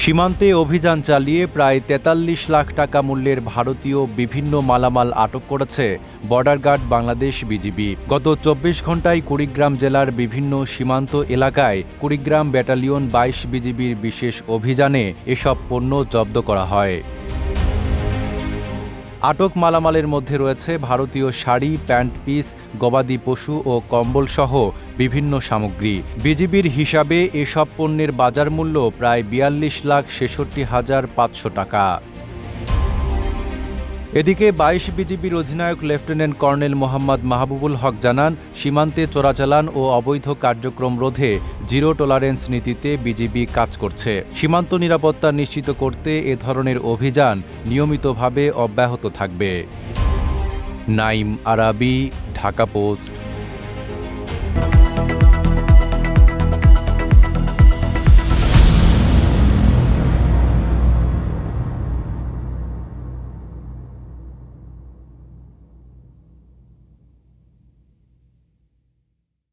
সীমান্তে অভিযান চালিয়ে প্রায় ৪৩ লাখ টাকা মূল্যের ভারতীয় বিভিন্ন মালামাল আটক করেছে বর্ডার গার্ড বাংলাদেশ বিজিবি। গত ২৪ ঘণ্টায় কুড়িগ্রাম জেলার বিভিন্ন সীমান্ত এলাকায় কুড়িগ্রাম ব্যাটালিয়ন ২২ বিজিবির বিশেষ অভিযানে এসব পণ্য জব্দ করা হয়। আটক মালামালের মধ্যে রয়েছে ভারতীয় শাড়ি, প্যান্ট পিস, গবাদি পশু ও কম্বলসহ বিভিন্ন সামগ্রী। বিজিবির হিসাবে এসব পণ্যের বাজার মূল্য প্রায় ৪২,৬৬,৫০০ টাকা। এদিকে ২২ বিজিবির অধিনায়ক লেফটেন্যান্ট কর্নেল মোহাম্মদ মাহবুবুল হক জানান, সীমান্তে চোরাচালান ও অবৈধ কার্যক্রম রোধে জিরো টলারেন্স নীতিতে বিজিবি কাজ করছে। সীমান্ত নিরাপত্তা নিশ্চিত করতে এ ধরনের অভিযান নিয়মিতভাবে অব্যাহত থাকবে। নাইম আরাবী, ঢাকা পোস্ট।